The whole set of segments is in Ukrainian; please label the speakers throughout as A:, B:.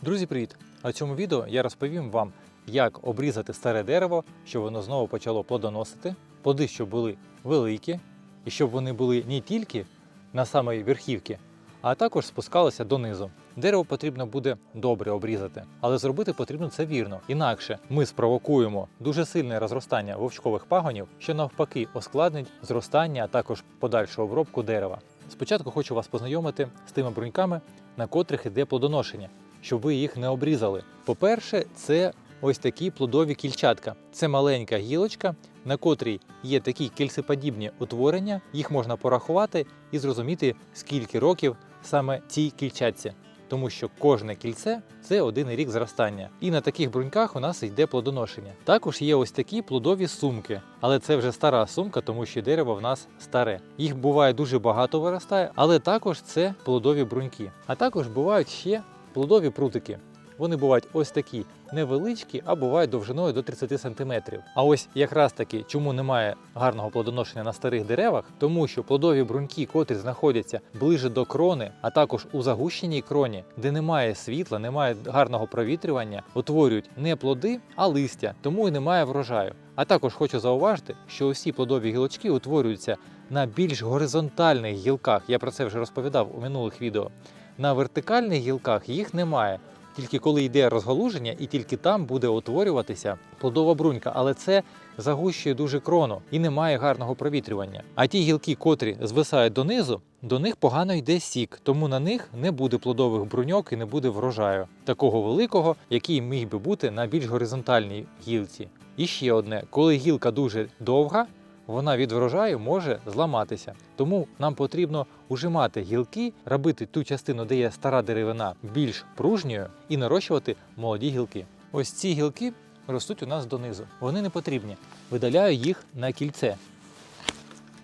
A: Друзі, привіт! А в цьому відео я розповім вам, як обрізати старе дерево, щоб воно знову почало плодоносити, плоди, щоб були великі, і щоб вони були не тільки на самій верхівці, а також спускалися донизу. Дерево потрібно буде добре обрізати, але зробити потрібно це вірно. Інакше ми спровокуємо дуже сильне розростання вовчкових пагонів, що навпаки ускладнить зростання, а також подальшу обробку дерева. Спочатку хочу вас познайомити з тими бруньками, на котрих іде плодоношення, щоб ви їх не обрізали. По-перше, це ось такі плодові кільчатка. Це маленька гілочка, на котрій є такі кільцеподібні утворення, їх можна порахувати і зрозуміти, скільки років саме цій кільчатці. Тому що кожне кільце – це один рік зростання. І на таких бруньках у нас йде плодоношення. Також є ось такі плодові сумки, але це вже стара сумка, тому що дерево в нас старе. Їх буває дуже багато виростає, але також це плодові бруньки. А також бувають ще плодові прутики. Вони бувають ось такі невеличкі, а бувають довжиною до 30 см. А ось якраз таки, чому немає гарного плодоношення на старих деревах, тому що плодові бруньки, котрі знаходяться ближе до крони, а також у загущеній кроні, де немає світла, немає гарного провітрювання, утворюють не плоди, а листя, тому і немає врожаю. А також хочу зауважити, що усі плодові гілочки утворюються на більш горизонтальних гілках. Я про це вже розповідав у минулих відео. На вертикальних гілках їх немає. Тільки коли йде розгалуження, і тільки там буде утворюватися плодова брунька, але це загущує дуже крону і немає гарного провітрювання. А ті гілки, котрі звисають донизу, до них погано йде сік, тому на них не буде плодових бруньок і не буде врожаю, такого великого, який міг би бути на більш горизонтальній гілці. І ще одне, коли гілка дуже довга, вона від врожаю може зламатися. Тому нам потрібно ужимати гілки, робити ту частину, де є стара деревина, більш пружньою і нарощувати молоді гілки. Ось ці гілки ростуть у нас донизу. Вони не потрібні. Видаляю їх на кільце.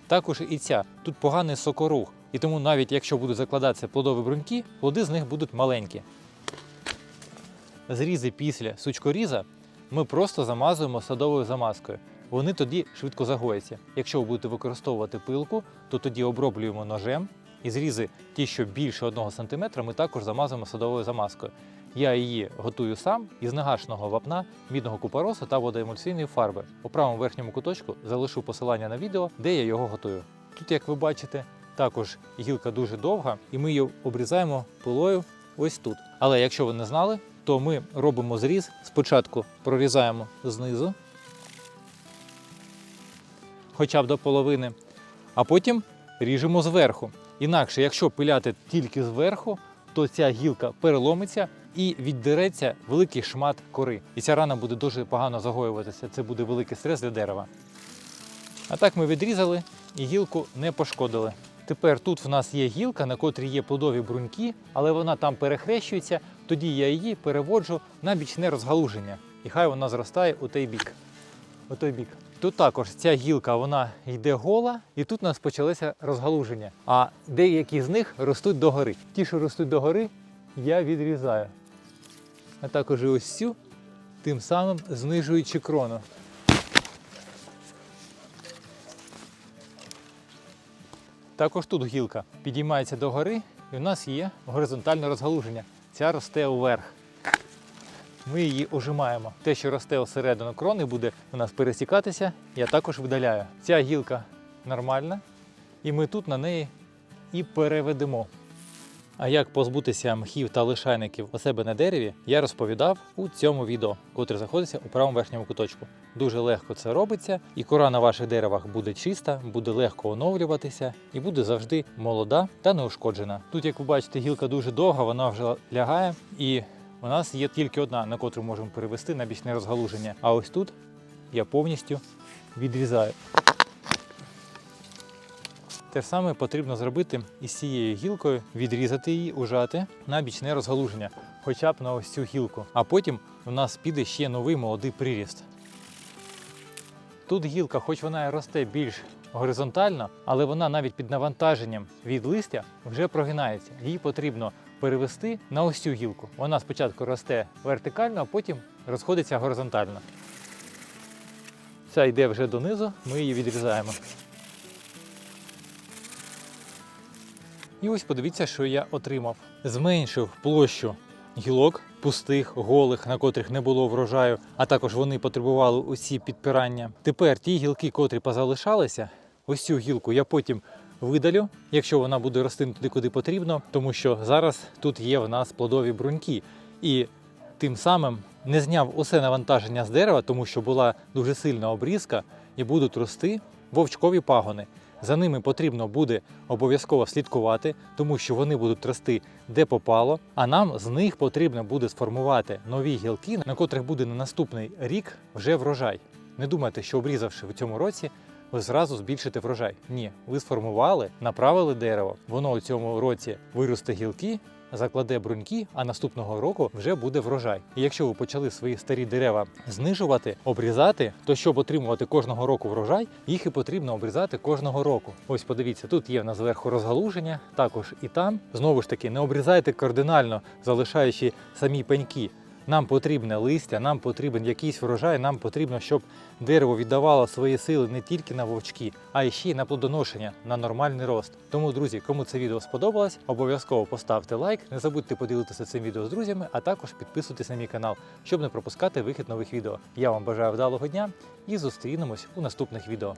A: Також і ця. Тут поганий сокорух. І тому навіть якщо будуть закладатися плодові бруньки, плоди з них будуть маленькі. Зрізи після сучкоріза ми просто замазуємо садовою замазкою. Вони тоді швидко загояться. Якщо ви будете використовувати пилку, то тоді оброблюємо ножем. І зрізи ті, що більше 1 см, ми також замазуємо садовою замазкою. Я її готую сам із негашеного вапна, мідного купоросу та водоемульсійної фарби. У правому верхньому куточку залишу посилання на відео, де я його готую. Тут, як ви бачите, також гілка дуже довга, і ми її обрізаємо пилою ось тут. Але якщо ви не знали, то ми робимо зріз. Спочатку прорізаємо знизу, хоча б до половини, а потім ріжемо зверху. Інакше, якщо пиляти тільки зверху, то ця гілка переломиться і віддереться великий шмат кори. І ця рана буде дуже погано загоюватися, це буде великий стрес для дерева. А так ми відрізали і гілку не пошкодили. Тепер тут в нас є гілка, на котрій є плодові бруньки, але вона там перехрещується, тоді я її переводжу на бічне розгалуження. І хай вона зростає у той бік. У той бік. Тут також ця гілка, вона йде гола, і тут у нас почалося розгалуження. А деякі з них ростуть догори. Ті, що ростуть догори, я відрізаю. А також і ось цю, тим самим знижуючи крону. Також тут гілка підіймається догори, і в нас є горизонтальне розгалуження. Ця росте вверх. Ми її ужимаємо. Те, що росте всередину крони, буде у нас пересікатися, я також видаляю. Ця гілка нормальна, і ми тут на неї і переведемо. А як позбутися мхів та лишайників у себе на дереві, я розповідав у цьому відео, котре знаходиться у правому верхньому куточку. Дуже легко це робиться, і кора на ваших деревах буде чиста, буде легко оновлюватися і буде завжди молода та неушкоджена. Тут, як ви бачите, гілка дуже довга, вона вже лягає, і у нас є тільки одна, на котру можемо перевести на бічне розгалуження. А ось тут я повністю відрізаю. Те ж саме потрібно зробити із цією гілкою, відрізати її, ужати на бічне розгалуження, хоча б на ось цю гілку. А потім у нас піде ще новий молодий приріст. Тут гілка, хоч вона і росте більш горизонтально, але вона навіть під навантаженням від листя вже прогинається. Її потрібно перевести на ось цю гілку. Вона спочатку росте вертикально, а потім розходиться горизонтально. Ця йде вже донизу, ми її відрізаємо. І ось подивіться, що я отримав. Зменшив площу гілок, пустих, голих, на котрих не було врожаю, а також вони потребували усі підпирання. Тепер ті гілки, котрі позалишалися, ось цю гілку я потім видалю, якщо вона буде рости туди, куди потрібно, тому що зараз тут є в нас плодові бруньки. І тим самим не зняв усе навантаження з дерева, тому що була дуже сильна обрізка, і будуть рости вовчкові пагони. За ними потрібно буде обов'язково слідкувати, тому що вони будуть рости де попало, а нам з них потрібно буде сформувати нові гілки, на котрих буде на наступний рік вже врожай. Не думайте, що обрізавши в цьому році, ви зразу збільшите врожай. Ні, ви сформували, направили дерево, воно у цьому році виросте гілки, закладе бруньки, а наступного року вже буде врожай. І якщо ви почали свої старі дерева знижувати, обрізати, то щоб отримувати кожного року врожай, їх і потрібно обрізати кожного року. Ось подивіться, тут є в нас зверху розгалуження, також і там. Знову ж таки, не обрізайте кардинально, залишаючи самі пеньки. Нам потрібне листя, нам потрібен якийсь врожай, нам потрібно, щоб дерево віддавало свої сили не тільки на вовчки, а ще й на плодоношення, на нормальний рост. Тому, друзі, кому це відео сподобалось, обов'язково поставте лайк, не забудьте поділитися цим відео з друзями, а також підписуйтесь на мій канал, щоб не пропускати вихід нових відео. Я вам бажаю вдалого дня і зустрінемось у наступних відео.